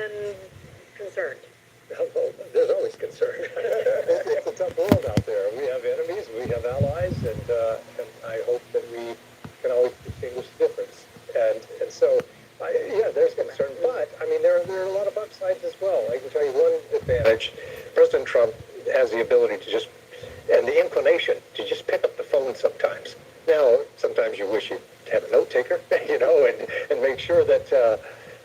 been concerned? Well, there's always concern. It's a tough world out there. We have enemies, we have allies, and I hope that we can always distinguish the difference. And so, yeah, there's concern, but I mean, there are a lot of upsides as well. I can tell you one advantage: President Trump has the ability to just, and the inclination to just pick up the phone sometimes. Now, sometimes you wish you had a note taker, and make sure that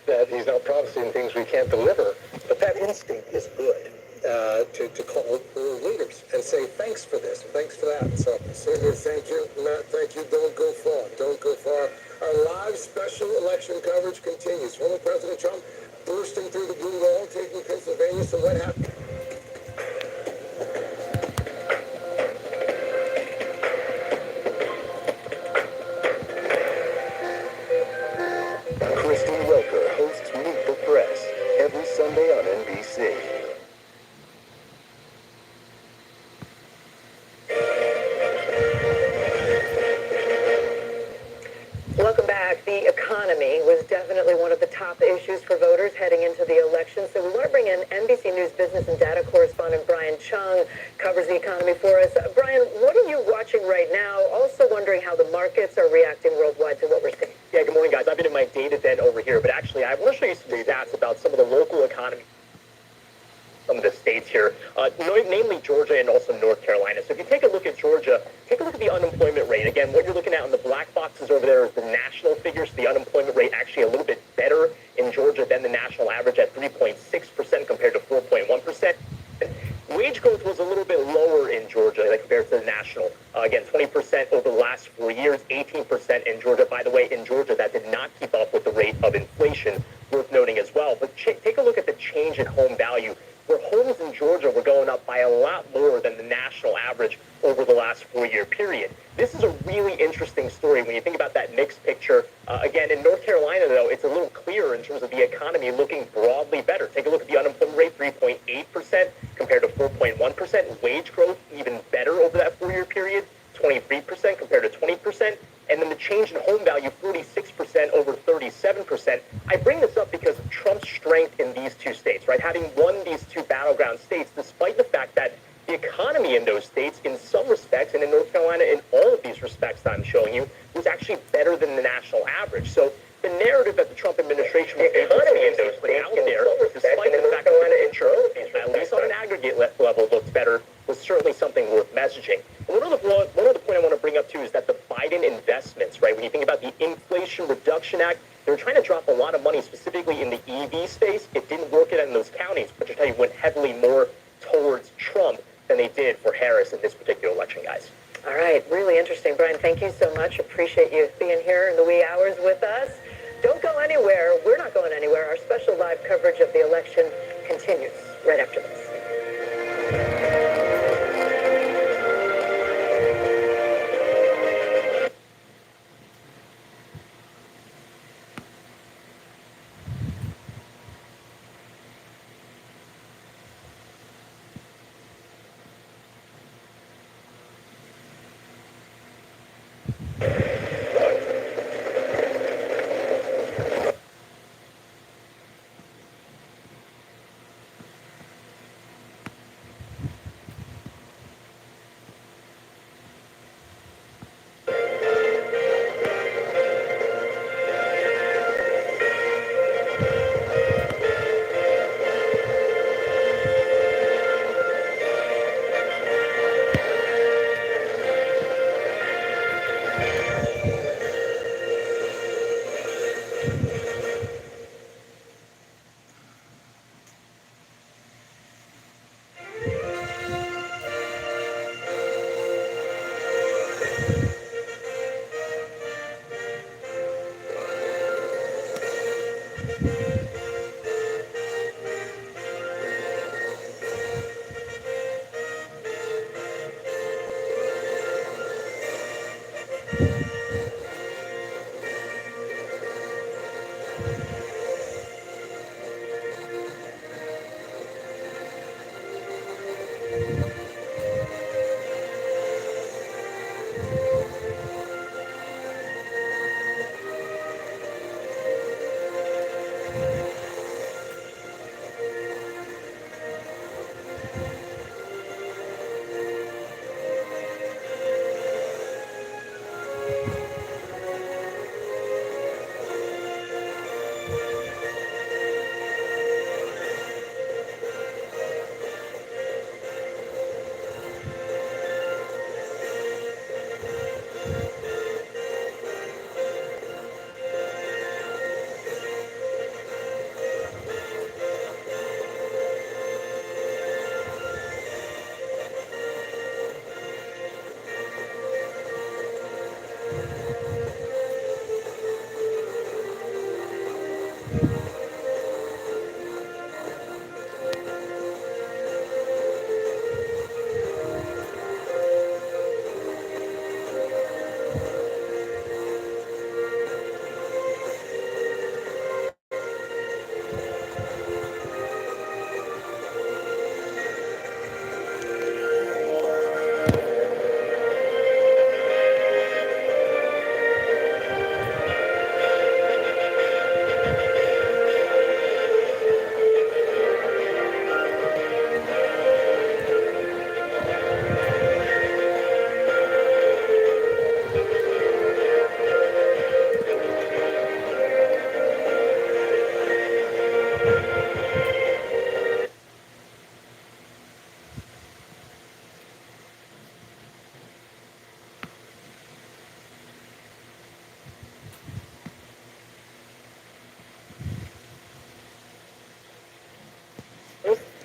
that he's not promising things we can't deliver. But that instinct is good to call leaders and say thanks for this, thanks for that. So, Senator, thank you, Matt. Thank you. Don't go far. Don't go far. Our live special election coverage continues. Former President Trump bursting through the blue wall, taking Pennsylvania. So what happened? Every Sunday on NBC. Welcome back. The economy was definitely one of the top issues for voters heading into the election. So we want to bring in NBC News business and data correspondent Brian Chung, covers the economy for us. Brian, what are you watching right now? Also wondering how the markets are reacting worldwide to what we're seeing. Yeah, good morning, guys. I've been in my data den over here, but actually I want to show you some stats about some of the local economy, some of the states here, namely Georgia and also North Carolina. So if you take a look at Georgia, take a look at the unemployment rate. Again, what you're looking at on the black boxes over there is the national figures. The unemployment rate actually a little bit better in Georgia than the national average at 3.6% compared to 4.1%. Wage growth was a little bit lower in Georgia compared to the national. Again, 20% over the last 4 years, 18% in Georgia. By the way, in Georgia, that did not keep up with the rate of inflation, worth noting as well. But take a look at the change in home value, where homes in Georgia were going up by a lot more than the national average over the last 4-year period. This is a really interesting story when you think about that mixed picture. Again, in North Carolina, though, it's a little clearer in terms of the economy looking broadly better. Take a look at the unemployment rate, 3.8% compared to 4.1%. Wage growth, even better over that 4-year period, 23% compared to 20%. And then the change in home value, 46% over 37%. I bring this up because of Trump's strength in these two states, right? Having won these two battleground states, despite the fact that the economy in those states, in some respects, and in North Carolina, in all of these respects that I'm showing you, was actually better than the national average. So the narrative that the Trump administration was able to put out there, despite the fact that the picture, at least on an aggregate level, looked better, was certainly something worth messaging. And one other point I want to bring up, too, is that the Biden investments, right, when you think about the Inflation Reduction Act, they were trying to drop a lot of money, specifically in the EV space. It didn't work it in those counties, but I went heavily more towards Trump than they did for Harris in this particular election, guys. All right. Really interesting. Brian, thank you so much. Appreciate you being here in the wee hours with us. Don't go anywhere. We're not going anywhere. Our special live coverage of the election continues right after this.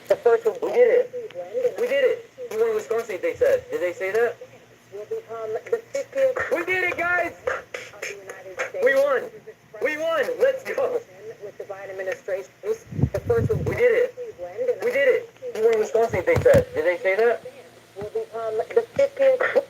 The first one, we did it. We did it. We won Wisconsin, they said. Did they say that? Will become the 50th. We did it, guys. Of the United States. We won. We won. Let's go. With the Biden administration, the first one. We did it. We did it. We won Wisconsin, they said. Did they say that? Will become the 50th.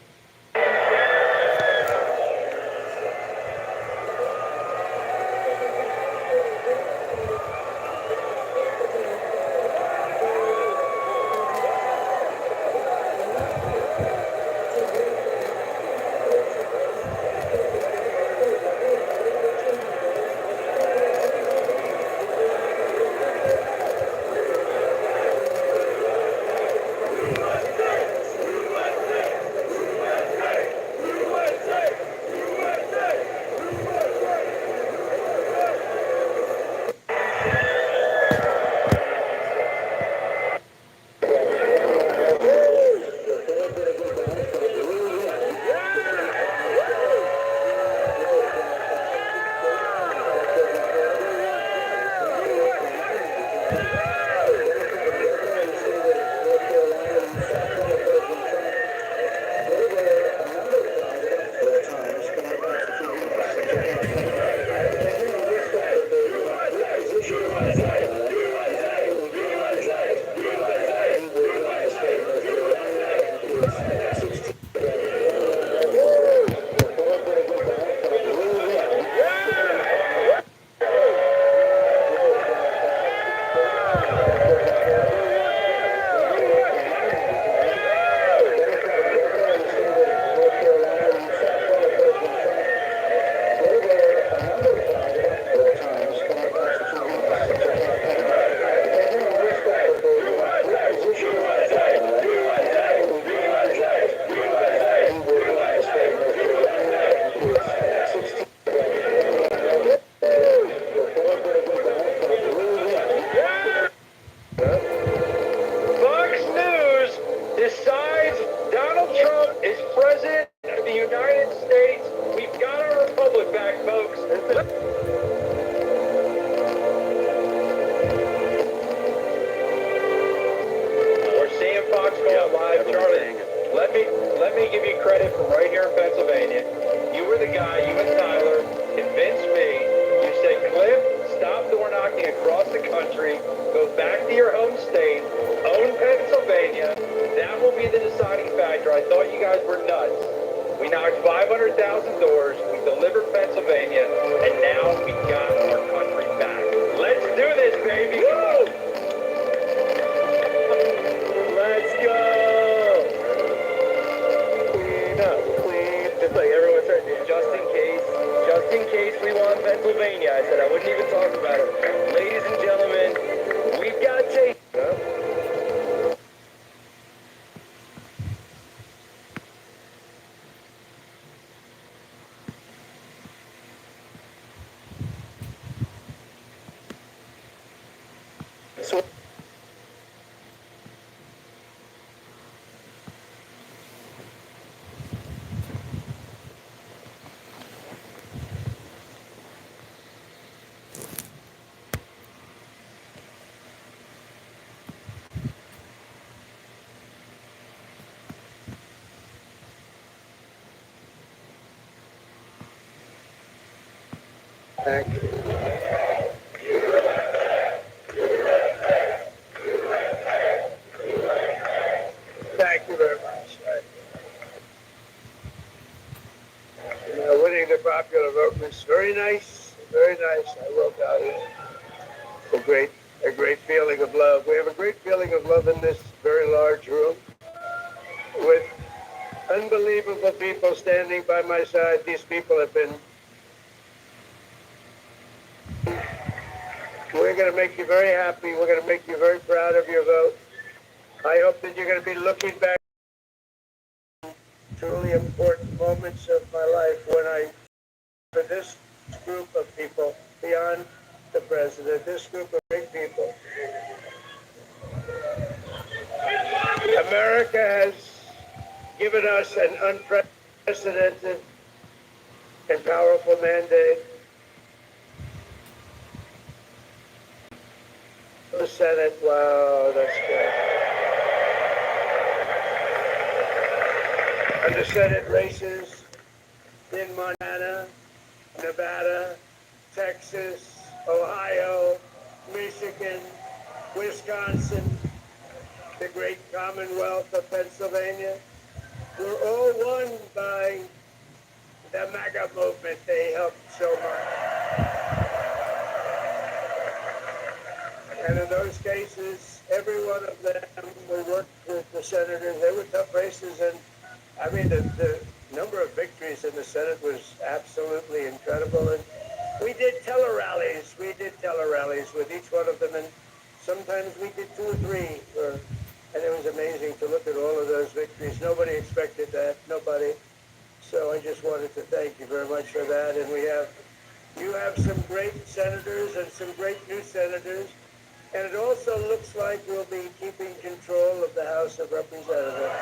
Thank you. Thank you very much. Winning the popular vote was very nice, very nice. I wrote down it. A great feeling of love. We have a great feeling of love in this very large room with unbelievable people standing by my side. These people have been. We're going to make you very happy. We're going to make you very proud of your vote. I hope that you're going to be looking back at truly important moments of my life when I, for this group of people, beyond Mr. President, this group of great people. America has given us an unprecedented and powerful mandate. The Senate, wow, that's good. And the Senate races in Montana, Nevada, Texas, Ohio, Michigan, Wisconsin, the great Commonwealth of Pennsylvania, were all won by the MAGA movement. They helped so much. And in those cases, every one of them, we worked with the senators. They were tough races, and I mean, the number of victories in the Senate was absolutely incredible. And we did tele-rallies. We did tele-rallies with each one of them, and sometimes we did 2 or 3. And it was amazing to look at all of those victories. Nobody expected that. Nobody. So I just wanted to thank you very much for that. And you have some great senators and some great new senators. And it also looks like we'll be keeping control of the House of Representatives.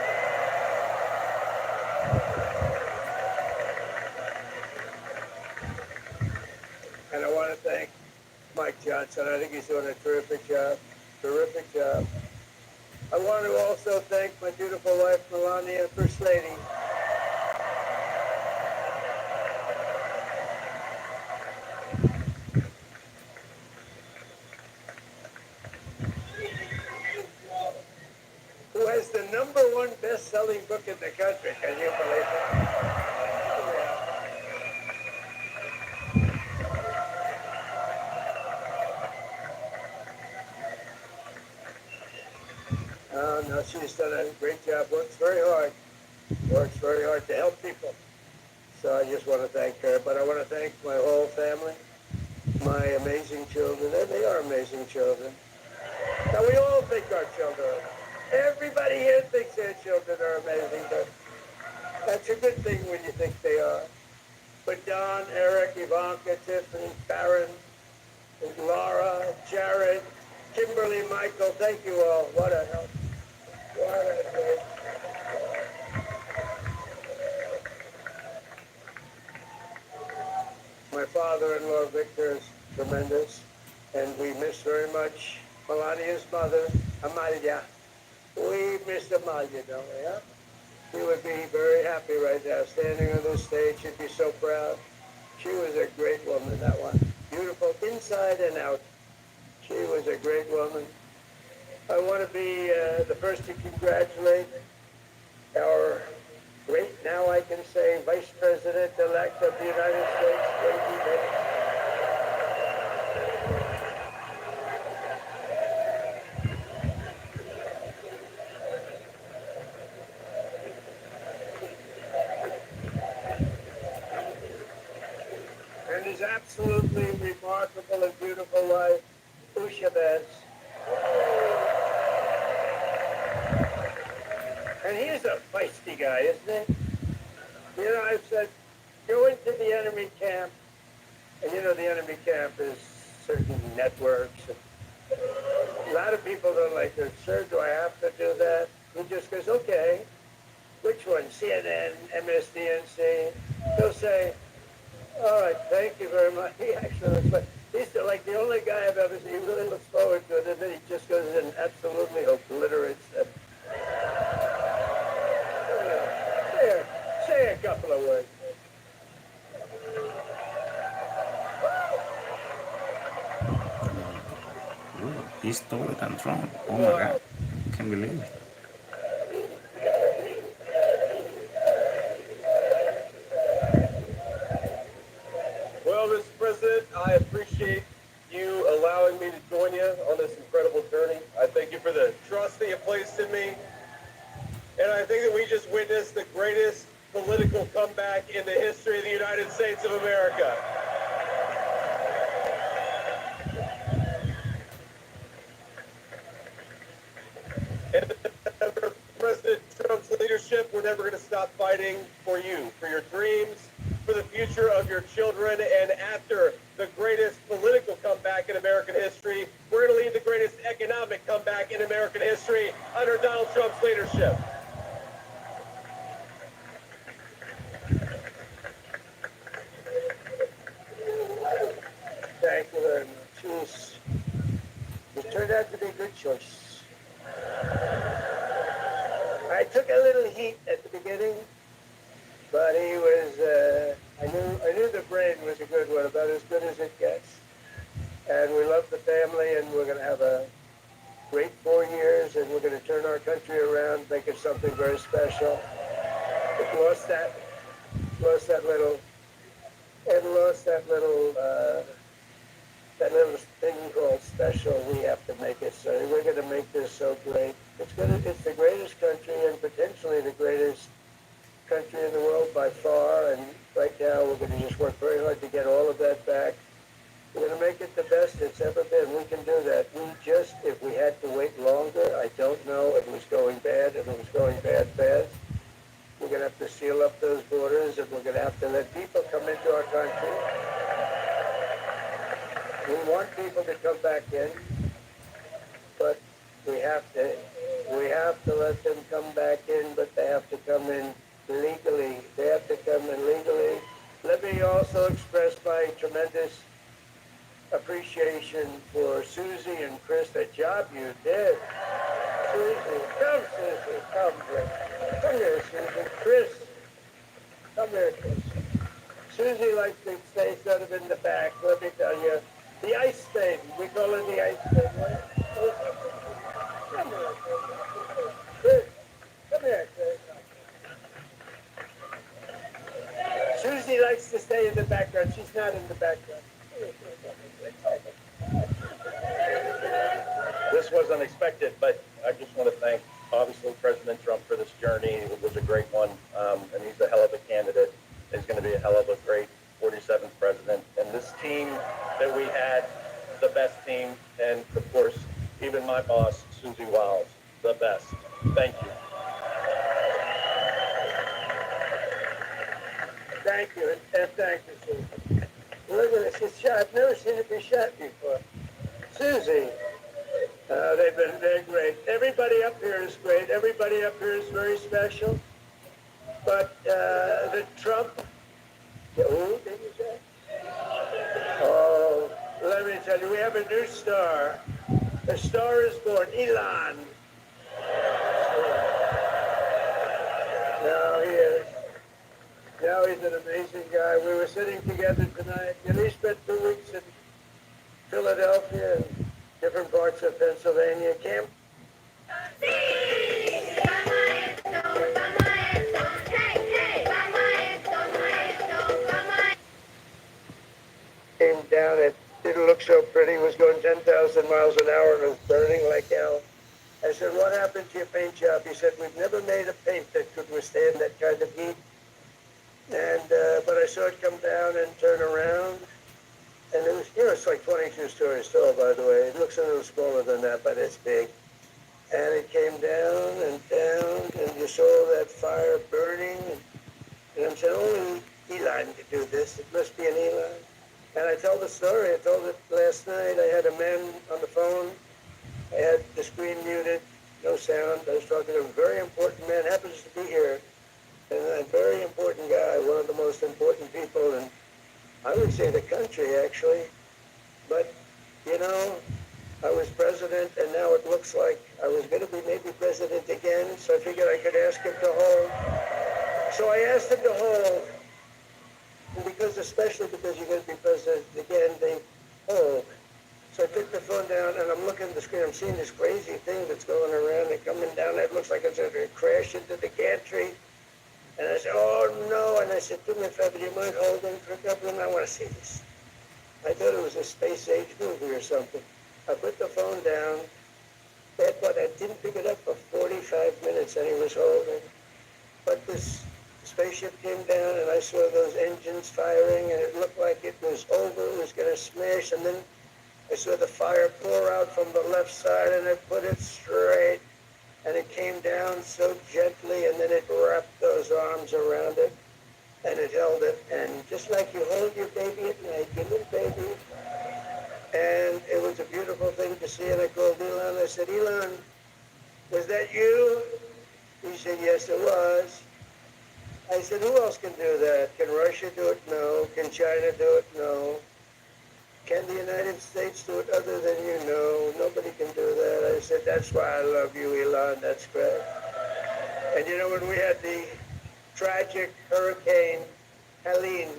And I want to thank Mike Johnson. I think he's doing a terrific job. Terrific job. I want to also thank my beautiful wife, Melania, First Lady. Who has the #1 best-selling book in the country. Can you believe it? Oh, no, she's done a great job. Works very hard to help people. So I just want to thank her. But I want to thank my whole family, my amazing children. And they are amazing children. Now, we all think our children are. Everybody here thinks their children are amazing, but that's a good thing when you think they are. But Don, Eric, Ivanka, Tiffany, Barron, Laura, Jared, Kimberly, Michael, thank you all. What a help. What a help. My father-in-law, Victor, is tremendous, and we miss very much Melania's mother, Amalia. We miss Amalia, don't we, huh? She would be very happy right now, standing on this stage. She'd be so proud. She was a great woman, that one. Beautiful inside and out. She was a great woman. I want to be the first to congratulate our great, now I can say, Vice President-elect of the United States, and his absolutely remarkable and beautiful wife, Ushabez. And he's a feisty guy, isn't he? You know, I've said, go into the enemy camp, and you know the enemy camp is certain networks. A lot of people don't like it. Sir, do I have to do that? He just goes, okay. Which one? CNN, MSDNC? He'll say, all right, thank you very much. He actually looks like, he's like the only guy I've ever seen. He really looks forward to it, and then he just goes and absolutely obliterates it. Say a couple of words. Ooh, he stole it and thrown. Oh my God. Can't believe it. Well, Mr. President, I appreciate you allowing me to join you on this incredible journey. I thank you for the trust that you placed in me. And I think that we just witnessed the greatest political comeback in the history of the United States of America. And under President Trump's leadership, we're never going to stop fighting for you, for your dreams, for the future of your children, and after the greatest political comeback in American history. We're going to lead the greatest economic comeback in American history under Donald Trump's leadership. Thank you very much. It turned out to be a good choice. I took a little heat at the beginning, but he was, I knew the brain was a good one, about as good as it gets. And we love the family, and we're going to have a great 4 years, and we're going to turn our country around, make it something very special. It lost that little thing called special. We have to make it so. We're going to make this so great. It's the greatest country, and potentially the greatest country in the world by far. And right now, we're going to just work very hard to get all of that back. We're going to make it the best it's ever been. We can do that. If we had to wait longer, I don't know. It was going bad, and it was going bad fast. We're going to have to seal up those borders, and we're going to have to let people come into our country. We want people to come back in, but we have to let them come back in, but they have to come in legally. They have to come in legally. Let me also express my tremendous appreciation for Susie and Chris, the job you did. Susie, come here, Susie. Chris, come here, Chris. Susie likes to stay sort of in the back, let me tell you. The ice thing, we call it the ice thing, right? Come here, Chris. Come here, Chris. Susie likes to stay in the background. She's not in the background. This was unexpected, but I just want to thank, obviously, President Trump for this journey. It was a great one, and he's a hell of a candidate. He's going to be a hell of a great 47th president. And this team that we had, the best team, and, of course, even my boss, Susie Wiles, the best. Thank you. Thank you, and thank you, Susie. Look at this, it's shot. I've never seen it be shot before. Susie, they're great. Everybody up here is great. Everybody up here is very special. But the Trump, who did you say? Oh, let me tell you, we have a new star. The star is born, Elon. Now he is. Now he's an amazing guy. We were sitting together tonight, and he spent 2 weeks in Philadelphia and different parts of Pennsylvania. Came down, it didn't look so pretty. It was going 10,000 miles an hour and it was burning like hell. I said, what happened to your paint job? He said, we've never made a paint that could withstand that kind of heat. And but I saw it come down and turn around, and it was, it's like 22 stories tall, by the way. It looks a little smaller than that, but it's big. And it came down, and you saw that fire burning. And I said, only Elon could do this. It must be an Elon. And I told the story. I told it last night. I had a man on the phone. I had the screen muted, no sound. I was talking to a very important man, happens to be here. And a very important guy, one of the most important people in, I would say, the country, actually. But, I was president, and now it looks like I was going to be maybe president again, so I figured I could ask him to hold. So I asked him to hold, and especially because you're going to be president again, they hold. So I took the phone down, and I'm looking at the screen. I'm seeing this crazy thing that's going around and coming down. It looks like it's going to crash into the gantry. And I said, oh, no. And I said, do me a favor, do you mind holding for a couple of minutes? I want to see this. I thought it was a space-age movie or something. I put the phone down. But I didn't pick it up for 45 minutes, and he was holding. But this spaceship came down, and I saw those engines firing, and it looked like it was over. It was going to smash. And then I saw the fire pour out from the left side, and it put it straight. And it came down so gently, and then it wrapped those arms around it. and it held it. And just like you hold your baby at night, your little baby, and it was a beautiful thing to see. And I called Elon. I said, Elon, was that you? He said, yes, it was. I said, who else can do that? Can Russia do it? No. Can China do it? No. Can the United States do it other than you? No. Nobody can do that. I said, that's why I love you, Elon. That's great. And you know, when we had the tragic Hurricane Helene,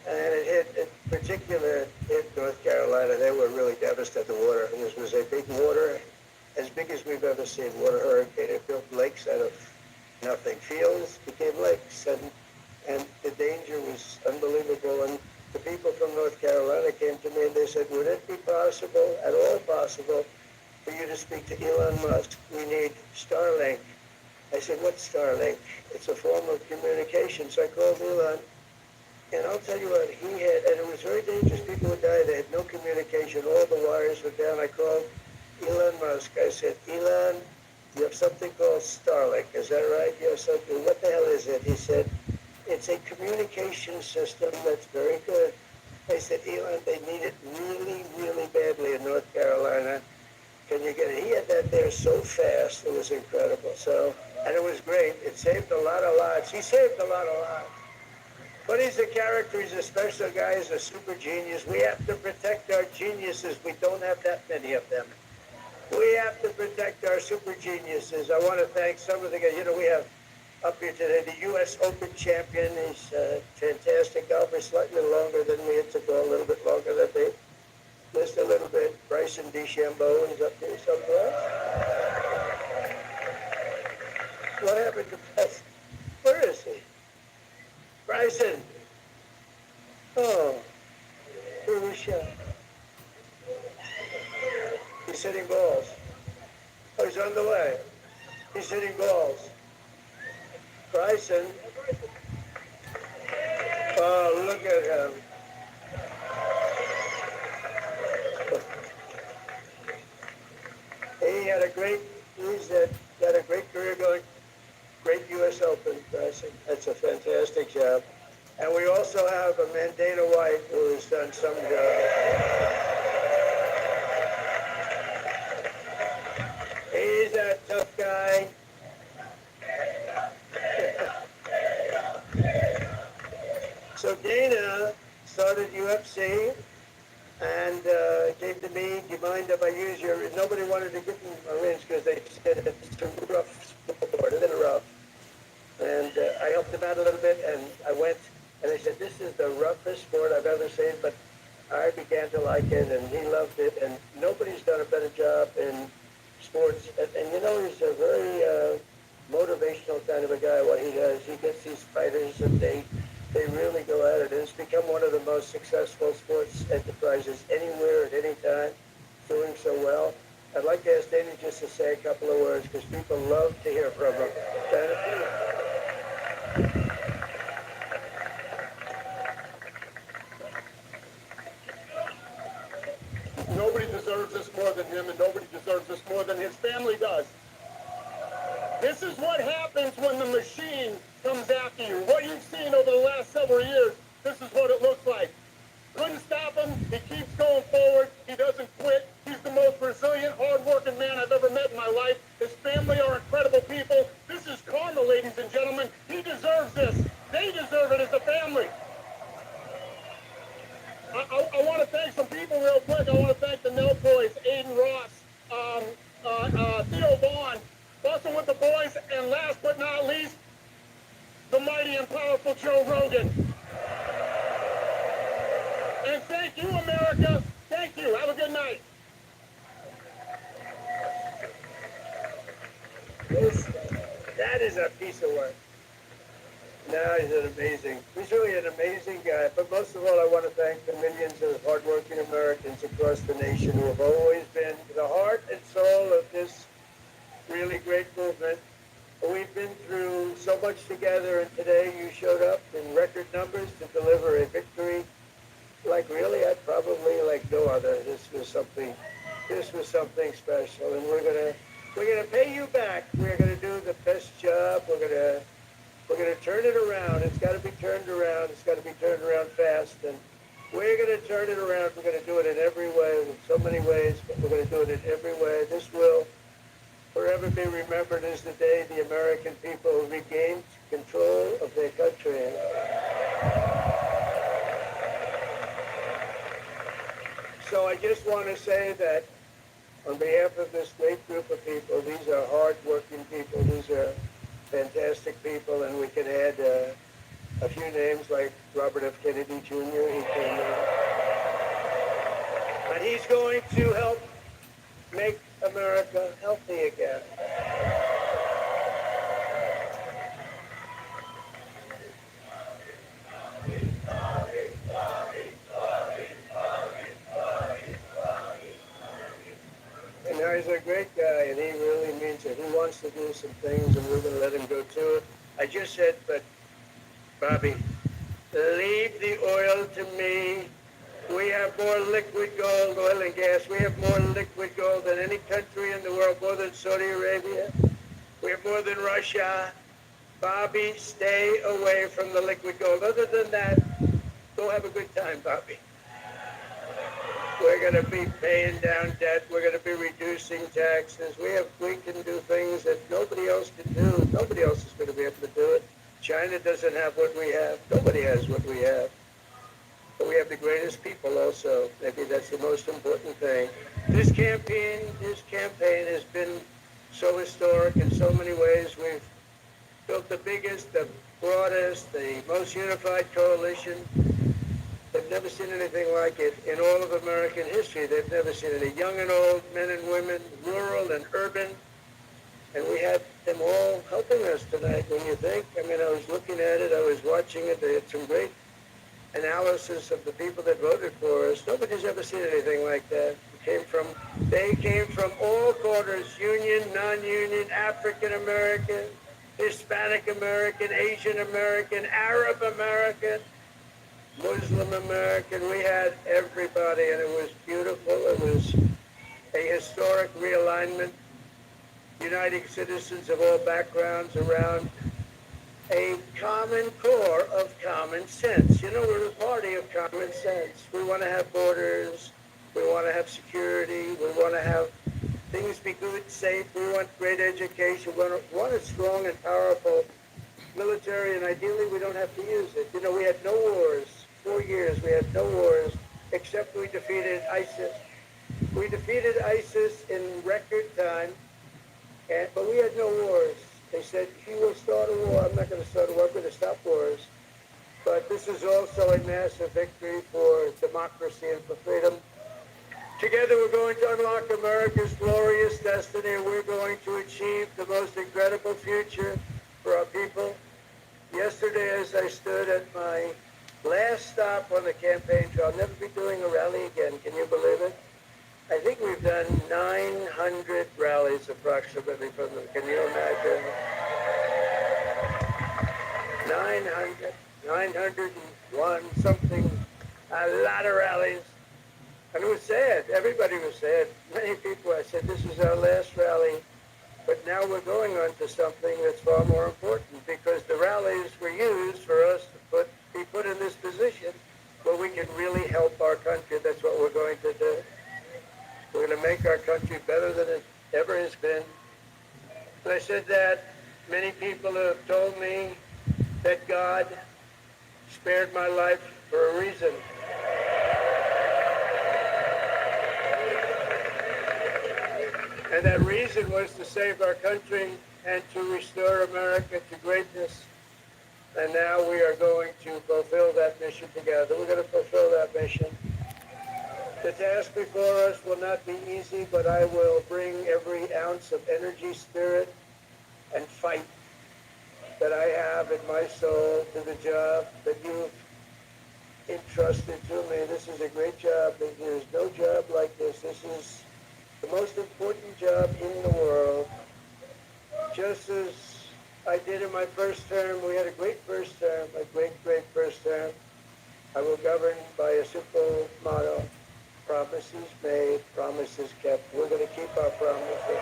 and it hit, in particular, hit North Carolina, they were really devastated. The water, this was a big water, as big as we've ever seen, water hurricane. It built lakes out of nothing. Fields became lakes, and the danger was unbelievable. And the people from North Carolina came to me and they said, would it be possible, at all possible, for you to speak to Elon Musk? We need Starlink. I said, what's Starlink? It's a form of communication. So I called Elon, and I'll tell you what, he had, and it was very dangerous. People would die. They had no communication. All the wires were down. I called Elon Musk. I said, Elon, you have something called Starlink. Is that right? You have something. What the hell is it? He said, it's a communication system that's very good. I said, Elon, they need it really, really badly in North Carolina. Can you get it? He had that there so fast. It was incredible. So, and it was great. It saved a lot of lives. He saved a lot of lives. But he's a character. He's a special guy. He's a super genius. We have to protect our geniuses. We don't have that many of them. We have to protect our super geniuses. I want to thank some of the guys. You know, we have up here today the U.S. Open champion. He's a fantastic golfer, slightly longer than me. It took a little bit longer than me. Just a little bit. Bryson DeChambeau is up there somewhere. What happened to Bryson? Where is he? Bryson. Oh, where was he? He's hitting balls. Oh, he's on the way. He's hitting balls. Bryson. Oh, look at him. He had a great, got a great career going. Great U.S. Open, Bryson. That's a fantastic job. And we also have a Mandana White who has done some job. He's a tough guy. So Dana started UFC and came to me, do you mind if I use your, nobody wanted to give him a rinse because they said it's a rough sport, a little rough. And I helped him out a little bit, and I went, and they said, this is the roughest sport I've ever seen, but I began to like it, and he loved it, and nobody's done a better job in sports. And you know, he's a very motivational kind of a guy, what he does. He gets these fighters, and they really go at it, and it's become one of the most successful sports enterprises anywhere at any time, doing so well. I'd like to ask Danny just to say a couple of words, because people love to hear from him. Nobody deserves this more than him, and nobody deserves this more than his family does. This is what happens when the machine comes after you. What you've seen over the last several years, this is what it looks like. Couldn't stop him. He keeps going forward. He doesn't quit. He's the most resilient, hard-working man I've ever met in my life. His family are incredible people. This is karma, ladies and gentlemen. He deserves this. They deserve it as a family. I want to thank some people real quick. I want to thank the Nell boys, Aiden Ross, Theo Vaughn, Bustin' with the boys, and last but not least, the mighty and powerful Joe Rogan. And thank you, America. Thank you. Have a good night. That is a piece of work. No, he's really an amazing guy. But most of all, I want to thank the millions of hardworking Americans across the nation who have always been the heart and soul of this really great movement. We've been through so much together, and today you showed up in record numbers to deliver a victory like really, I probably like no other. This was something special, and we're gonna pay you back. We're gonna do the best job. We're gonna We're going to turn it around. It's got to be turned around. It's got to be turned around fast. And we're going to turn it around. We're going to do it in every way, in so many ways, but we're going to do it in every way. This will forever be remembered as the day the American people regained control of their country. So I just want to say that on behalf of this great group of people, these are hard-working people. These are fantastic people, and we can add a few names like Robert F. Kennedy Jr. He came in. And he's going to help make America healthy again. And now he's a great guy, and he really means it. He wants to do some things, and we're going to let him go to it. I just said, but Bobby, leave the oil to me. We have more liquid gold, oil and gas. We have more liquid gold than any country in the world, more than Saudi Arabia. We have more than Russia. Bobby, stay away from the liquid gold. Other than that, go have a good time, Bobby. We're going to be paying down debt. We're going to be reducing taxes. We can do things that nobody else can do. Nobody else is going to be able to do it. China doesn't have what we have. Nobody has what we have. But we have the greatest people also. Maybe that's the most important thing. This campaign has been so historic in so many ways. We've built the biggest, the broadest, the most unified coalition. They've never seen anything like it in all of American history. They've never seen it. Young and old, men and women, rural and urban. And we had them all helping us tonight, when you think. I mean, I was looking at it, I was watching it. They had some great analysis of the people that voted for us. Nobody's ever seen anything like that. They came from all quarters, union, non-union, African-American, Hispanic-American, Asian-American, Arab-American, Muslim-American. We had everybody, and it was beautiful. It was a historic realignment, uniting citizens of all backgrounds around a common core of common sense. You know, we're a party of common sense. We want to have borders. We want to have security. We want to have things be good, safe. We want great education. We want a strong and powerful military, and ideally we don't have to use it. You know, we had no wars. 4 years we had no wars, except we defeated ISIS. We defeated ISIS in record time, but we had no wars. They said, he will start a war. I'm not going to start a war. I'm going to stop wars. But this is also a massive victory for democracy and for freedom. Together we're going to unlock America's glorious destiny. We're going to achieve the most incredible future for our people. Yesterday, as I stood at my last stop on the campaign trail, I'll never be doing a rally again. Can you believe it? I think we've done 900 rallies approximately from them. Can you imagine? 901 something, a lot of rallies. And it was sad. Everybody was sad. Many people, I said, this is our last rally. But now we're going on to something that's far more important, because the rallies were used for us to be put in this position where we can really help our country. That's what we're going to do. We're going to make our country better than it ever has been. And I said that many people have told me that God spared my life for a reason. And that reason was to save our country and to restore America to greatness. And now we are going to fulfill that mission together. We're going to fulfill that mission. The task before us will not be easy, but I will bring every ounce of energy, spirit, and fight that I have in my soul to the job that you've entrusted to me. This is a great job. There's no job like this. This is the most important job in the world. Just as I did in my first term, we had a great first term, a great first term. I will govern by a simple motto: promises made, promises kept. We're going to keep our promises.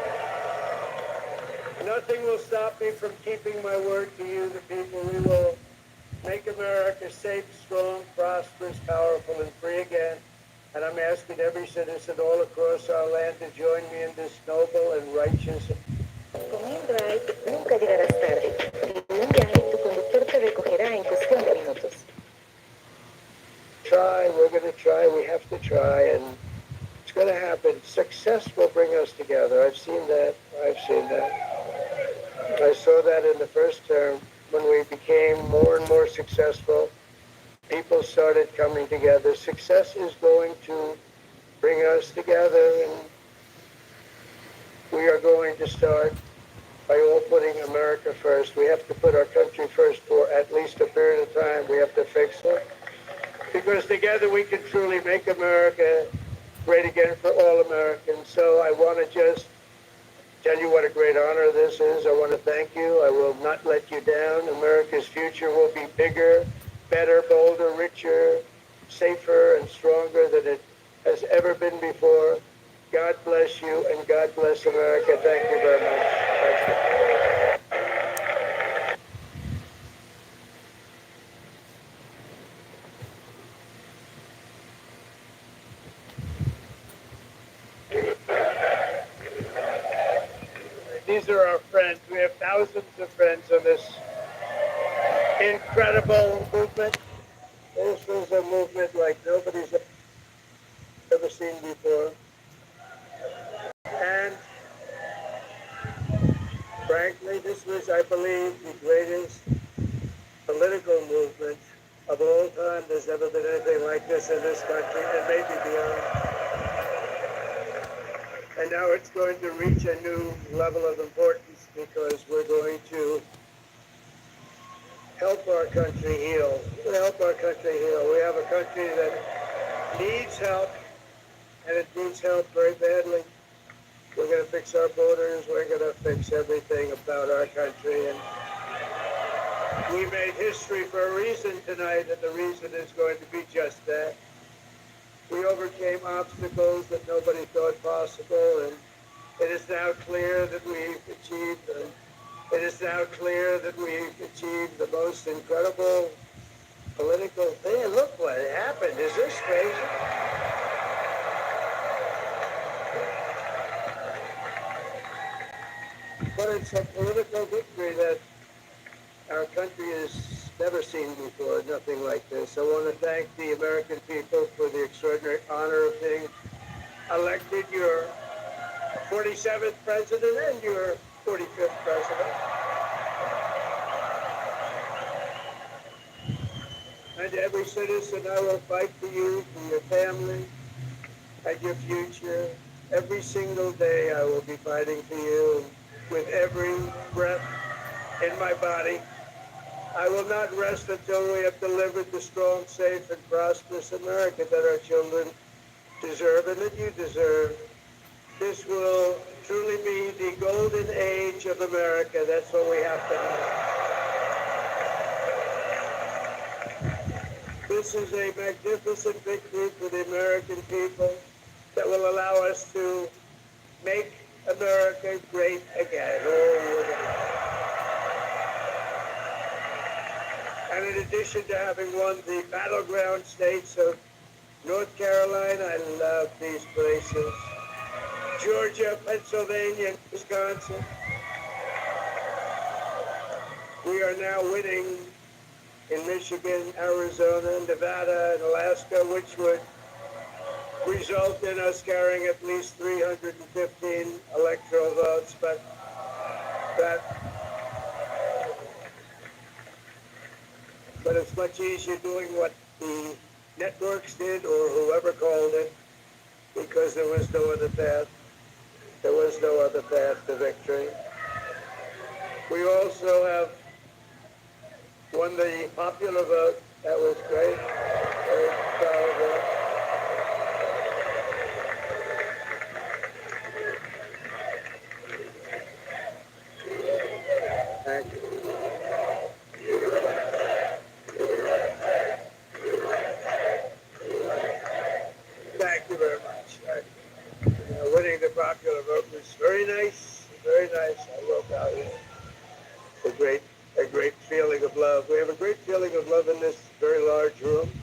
Nothing will stop me from keeping my word to you, the people. We will make America safe, strong, prosperous, powerful, and free again. And I'm asking every citizen all across our land to join me in this noble and righteous. Comiendo Ike, nunca llegarás tarde. En un viaje, tu conductor te recogerá en cuestión de minutos. Try, we're going to try, we have to try, and it's going to happen. Success will bring us together. I've seen that. I saw that in the first term when we became more and more successful. People started coming together. Success is going to bring us together, and we are going to start by all putting America first. We have to put our country first for at least a period of time. We have to fix it. Because together we can truly make America great again for all Americans. So I want to just tell you what a great honor this is. I want to thank you. I will not let you down. America's future will be bigger, better, bolder, richer, safer, and stronger than it has ever been before. God bless you, and God bless America. Thank you very much. Thank you. These are our friends. We have thousands of friends on this incredible movement. This was a movement like nobody's ever seen before. And frankly, this was, I believe, the greatest political movement of all time. There's never been anything like this in this country, and maybe beyond. And now it's going to reach a new level of importance because we're going to help our country heal. We have a country that needs help, and it needs help very badly. We're going to fix our borders. We're going to fix everything about our country. And we made history for a reason tonight, and the reason is going to be just that. We overcame obstacles that nobody thought possible, and it is now clear that we've achieved the most incredible political thing. Look what happened. Is this crazy? But it's a political victory that our country has never seen before, nothing like this. I want to thank the American people for the extraordinary honor of being elected your 47th president and your 45th president. And every citizen, I will fight for you, for your family, and your future. Every single day I will be fighting for you with every breath in my body. I will not rest until we have delivered the strong, safe, and prosperous America that our children deserve and that you deserve. This will truly be the golden age of America. That's what we have to have. This is a magnificent victory for the American people that will allow us to make America great again. And in addition to having won the battleground states of North Carolina, I love these places, Georgia, Pennsylvania, and Wisconsin, we are now winning in Michigan, Arizona, Nevada, and Alaska, which would result in us carrying at least 315 electoral votes, but it's much easier doing what the networks did or whoever called it, because there was no other path. There was no other path to victory. We also have won the popular vote. That was great. Very proud of that. Thank you. Thank you very much. Winning the popular vote was very nice. very nice. I will tell you. It's a great feeling of love. We have a great feeling of love in this very large room.